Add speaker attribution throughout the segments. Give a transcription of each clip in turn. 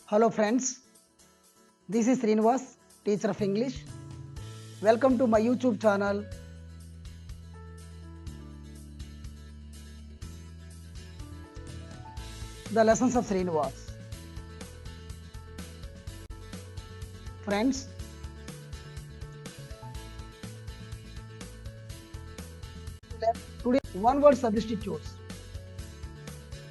Speaker 1: Hello friends, this is Srinivas, teacher of English. Welcome to my YouTube channel. The lessons of Srinivas. Friends, today one word substitutes.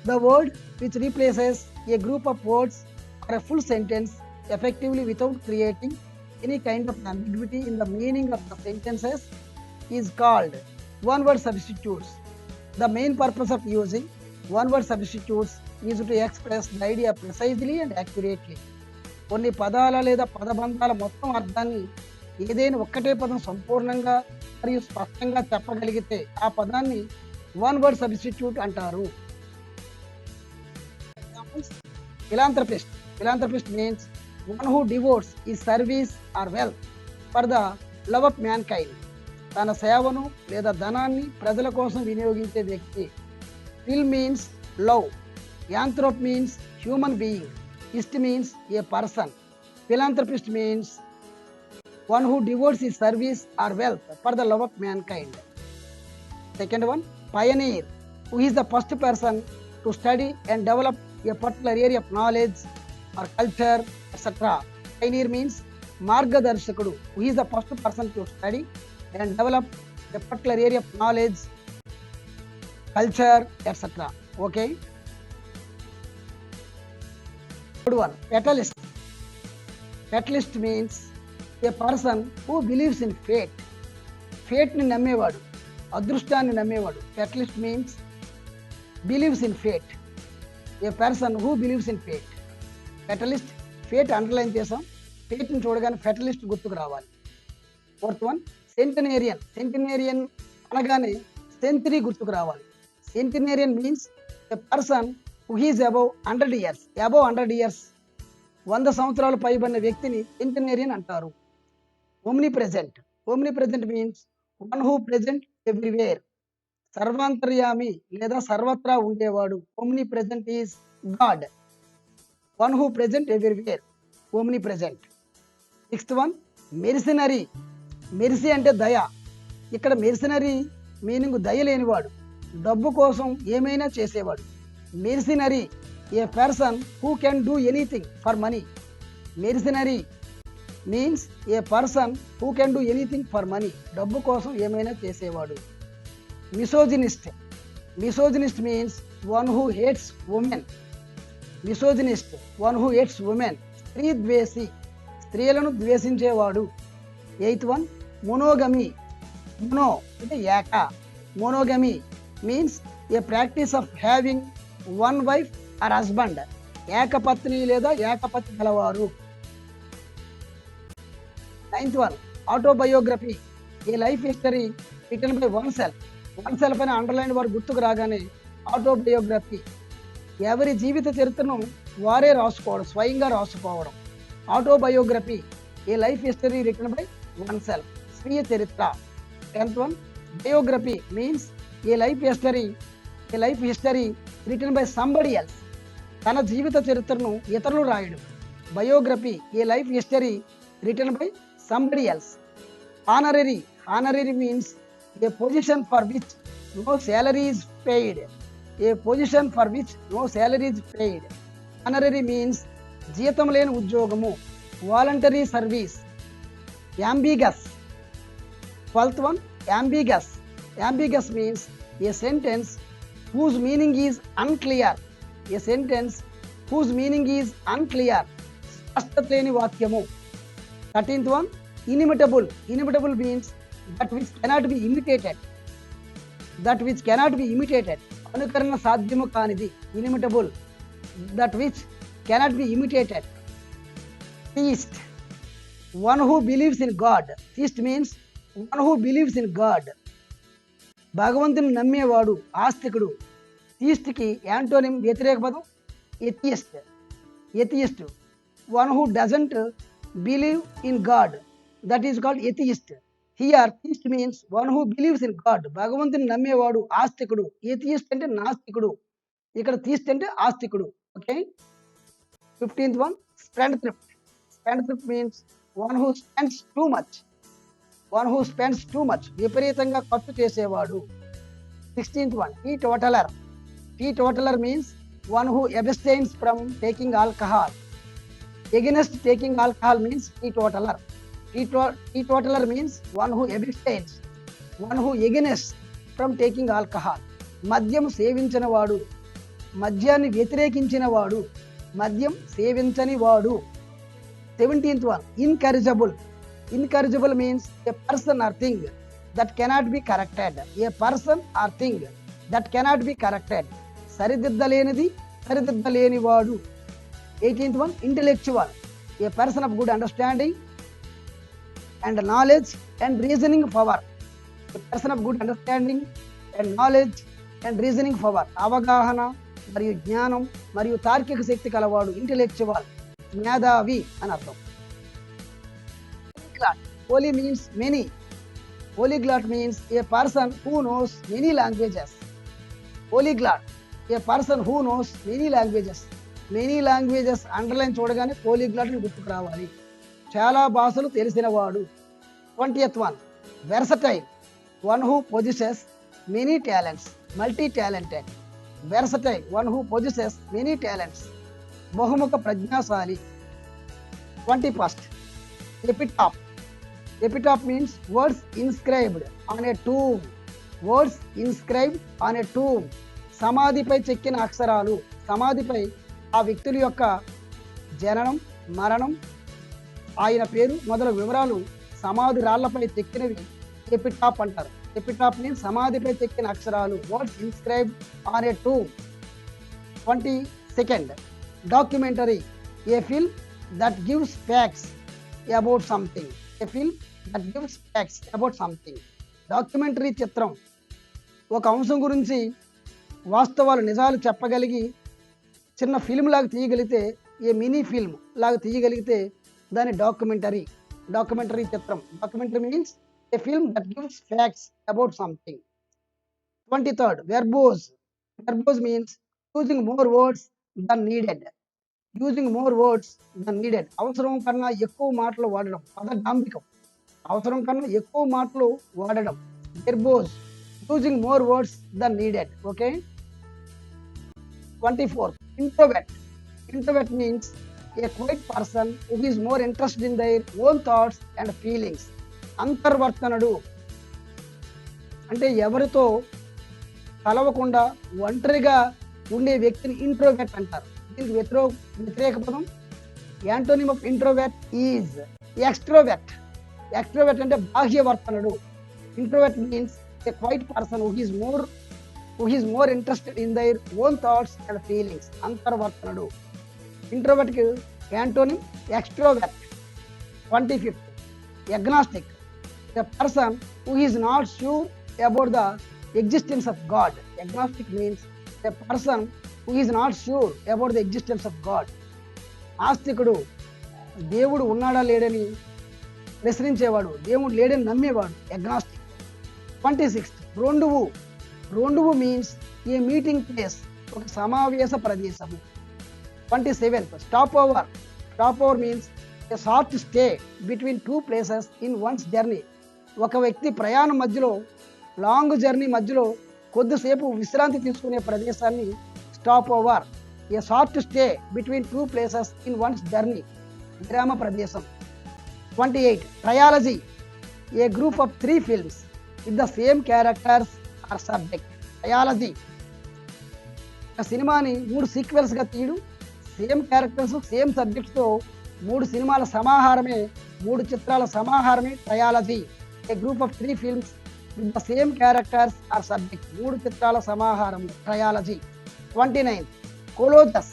Speaker 1: The word which replaces a group of words or a full sentence effectively without creating any kind of ambiguity in the meaning of the sentences is called one word substitutes. The main purpose of using one word substitutes is to express the idea precisely and accurately. కొన్ని పదాల లేదా పదబంధాల మొత్తం అర్థాన్ని ఏదైనా ఒక్కటే పదం సంపూర్ణంగా మరియు స్పష్టంగా చెప్పగలిగితే ఆ పదాన్ని వన్ వర్డ్ సబ్స్టిట్యూట్ అంటారు. Philanthropist. Philanthropist means one who devotes his service or wealth for the love of mankind. తన సేవను లేదా ధనాన్ని ప్రజల కోసం వినియోగించే వ్యక్తి. Phil means love. Anthrope means human being. Ist means a person. Philanthropist means one who devotes his service or wealth for the love of mankind. Second one, pioneer, who is the first person to study and develop a particular area of knowledge or culture, etc. Pioneer means మార్గదర్శకుడు, who is the first person to study and develop a particular area of knowledge, culture, etc. Okay. Third one, fatalist. Fatalist means a person who believes in fate. Fate ని నమ్మేవాడు, అదృష్టాన్ని నమ్మేవాడు. Fatalist means believes in fate. A person who believes in fate. Fatalist, fate underline చేసాం, ఫేట్ని చూడగానే ఫెటలిస్ట్ గుర్తుకు రావాలి. Fourth one, సెంటనేరియన్. సెంటనేరియన్ అనగానే సెంచరీ గుర్తుకు రావాలి. Centenarian means a person who is above 100 years. Above 100 years, 100 సంవత్సరాలు పైబడిన వ్యక్తిని సెంటనేరియన్ అంటారు. Omni present. Omni present means one who present everywhere. సర్వాంతర్యామి లేదా సర్వత్రా ఉండేవాడు. Omni present is God. One who present everywhere, omni present. Sixth one, mercenary. Mercy అంటే దయ. ఇక్కడ మెరిసినరీ మీనింగ్ దయ లేనివాడు, డబ్బు కోసం ఏమైనా చేసేవాడు. Mercenary, a person who can do anything for money. Mercenary means a person who can do anything for money, డబ్బు కోసం ఏమైనా చేసేవాడు. Misogynist. Misogynist means one who hates women. Misogynist, one who hates women. స్త్రీ ద్వేషి, స్త్రీలను ద్వేషించేవాడు. Eighth one, monogamy. Mono అంటే ఏక. Monogamy means a practice of having one wife or husband. ఏకపత్ని లేదా ఏకపతి గలవారు. Ninth one, autobiography. A life history written by one self. One self అని అండర్లైన్ వారు గుర్తుకు రాగానే ఆటోబయోగ్రఫీ, ఎవరి జీవిత చరిత్రను వారే రాసుకోవడం, స్వయంగా రాసుకోవడం. Autobiography, a life history written by one self, స్వీయ చరిత్ర. 10th one, biography means A life history written by somebody else. తన జీవిత చరిత్రను ఇతరులు రాయడం. Biography, A life history written by somebody else. Honorary. Honorary means a position for which no salary is paid. A position for which no salary is paid. Honorary means జీతం లేని ఉద్యోగము, voluntary service. ambiguous. 12th one, ambiguous. Ambiguous means a sentence whose meaning is unclear. A sentence whose meaning is unclear. స్పష్టత లేని వాక్యము. 13th one, inimitable. Inimitable means that which cannot be imitated. That which cannot be imitated. అనుకరణ సాధ్యము కానిది. inimitable, that which cannot be imitated. Theist, one who believes in God. Theist means one who believes in God. భగవంతుని నమ్మేవాడు, ఆస్తికుడు. థీస్ట్కి antonym, వ్యతిరేక పదం atheist. Atheist, one who doesn't believe in God, that is called atheist. Here theist means one who believes in God. భగవంతుని నమ్మేవాడు ఆస్తికుడు. ఏథియిస్ట్ అంటే నాస్తికుడు, ఇక్కడ theist అంటే ఆస్తికుడు. Okay. 15th one, spendthrift. Spendthrift means one who spends too much. One who spends too much. విపరీతంగా ఖర్చు చేసేవాడు. 16th one, teetotaler. Teetotaler means one who abstains from taking alcohol. Against taking alcohol means teetotaler. Teetotaler means one who abstains, one who against from taking alcohol. మద్యం సేవించిన వాడు, మద్యాన్ని వ్యతిరేకించిన వాడు, మద్యం సేవించని వాడు. 17th one, incorrigible. Incorrigible means a person or thing that cannot be corrected. A person or thing that cannot be corrected. సరిదిద్దలేనిది, సరిదిద్దలేని వాడు. 18th one, intellectual. A person of good understanding and knowledge and reasoning power. A person of good understanding and knowledge and reasoning power. అవగాహన మరియు జ్ఞానం మరియు తార్కిక శక్తి కలవాడు. Intellectual, మేధావి అని అర్థం. Poly means many. Polyglot means a person who knows many languages. Polyglot, a person who knows many languages. Many languages underline చూడగానే polyglot ని గుర్తుకు రావాలి. చాలా భాషలు తెలిసినవాడు. 20th one, versatile. One who possesses many talents. Multi-talented. Versatile, one who possesses many talents. బహుముఖ ప్రజ్ఞాశాలి. 21st, epitaph. Epitaph means words inscribed on a tomb. Words inscribed on a tomb. సమాధిపై చెక్కిన అక్షరాలు. సమాధిపై ఆ వ్యక్తుల యొక్క జననం, మరణం, ఆయన పేరు మొదలగు వివరాలు సమాధి రాళ్లపై చెక్కినవి ఎపిటాప్ అంటారు. ఎపిటాప్ మీన్స్ సమాధిపై చెక్కిన అక్షరాలు. Words inscribed on a tomb. 22nd, documentary. A film that gives facts about something. A film that gives facts about something. Documentary చిత్రం ఒక అంశం గురించి వాస్తవాలు, నిజాలు చెప్పగలిగి చిన్న ఫిల్మ్ లాగా తీయగలిగితే, ఏ మినీ ఫిల్మ్ లాగా తీయగలిగితే దాని డాక్యుమెంటరీ. డాక్యుమెంటరీ చిత్రం. Documentary means a film that gives facts about something. 23rd, verbose. Verbose means using more words than needed. Using more words than needed. అవసరం కన్నా ఎక్కువ మాటలు వాడడం. పదడాంబికం. అవసరం కన్నా ఎక్కువ మాటలు వాడడం. verbose, using more words than needed. Okay. 24th, introvert. Introvert means a quiet person who is more interested in their own thoughts and feelings. అంతర్వర్తనుడు అంటే ఎవరితో కలవకుండా ఒంటరిగా ఉండే వ్యక్తిని ఇంట్రోవర్ట్ అంటారు. దీనికి వ్యతిరేక పదం, antonym of introvert is extrovert. Extrovert అంటే బాహ్యవర్తనుడు. Introvert means a quiet person who is more interested in their own thoughts and feelings. అంతర్వర్తనుడు. ఇంట్రోవర్ట్ కి antonym extrovert. 25th, agnostic. A person who is not sure about the existence of God. Agnostic means a person who is not sure about the existence of God. ఆస్తికుడు, దేవుడు ఉన్నాడా లేడని ప్రశ్నించేవాడు, దేవుడు లేడని నమ్మేవాడు. Agnostic. 26th, రెండువు. రెండువు means ఏ meeting place, ఒక సమావేశ ప్రదేశము. 27th, stop over. Stop over means A short stay between two places in once journey. ఒక వ్యక్తి ప్రయాణం మధ్యలో, లాంగ్ జర్నీ మధ్యలో కొద్దిసేపు విశ్రాంతి తీసుకునే ప్రదేశాన్ని stop over. A short stay between two places in once journey, విరామ ప్రదేశం. 28, trilogy. A group of 3 films with the same characters or subject. Trilogy ఒక సినిమాని 3 సీక్వెల్స్గా తీయడం, సేమ్ క్యారెక్టర్స్ సేమ్ సబ్జెక్ట్స్తో 3 సినిమాల సమాహారమే, 3 చిత్రాల సమాహారమే trilogy. A group of 3 films with the same characters or subject. 3 చిత్రాల సమాహారం trilogy. 29, colossus.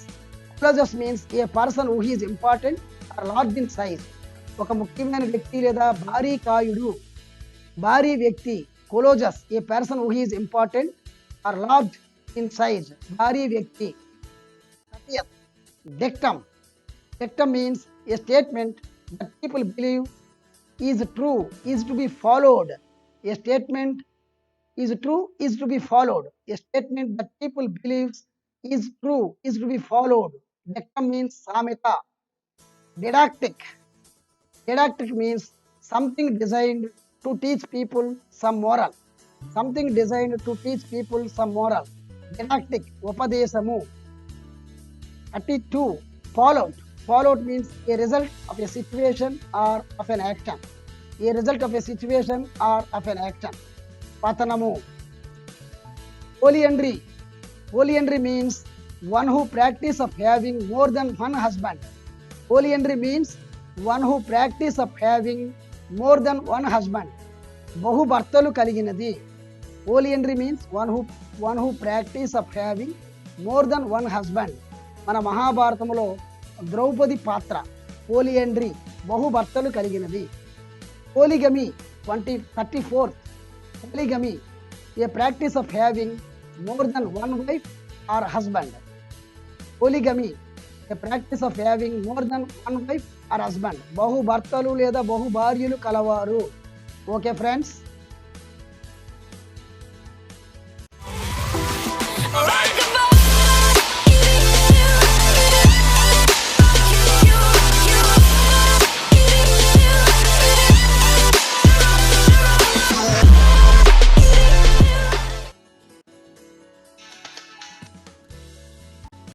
Speaker 1: Colossus means a person who is important or large in size. ఒక ముఖ్యమైన వ్యక్తి లేదా భారీ కాయుడు, భారీ వ్యక్తి. Colossus, a person who is important or large in size, భారీ వ్యక్తి. 30th, dictum. Dictum means a statement that people believe is true, is to be followed. A statement is true, is to be followed. A statement that people believe is true, is to be followed. Dectum means samita. Didactic. Didactic means something designed to teach people some moral. Something designed to teach people some moral. Didactic. Upadesamu. 32. Fallout. Fallout means a result of a situation or of an action. A result of a situation or of an action. Patanamu. Polyandry. Polyandry means one who practice of having more than one husband. Polyandry means one who practice of having more than one husband. బహు భర్తలు కలిగినది. Polyandry means one who practice of having more than one husband. మన మహాభారతంలో ద్రౌపది పాత్ర పోలియండ్రీ బహు భర్తలు కలిగినది. Polygamy 34. Polygamy a practice of having more than one wife or husband. Polygamy, a practice of having more than one wife or husband. బహు భర్తలు లేదా బహు భార్యలు కలవారు. Okay friends.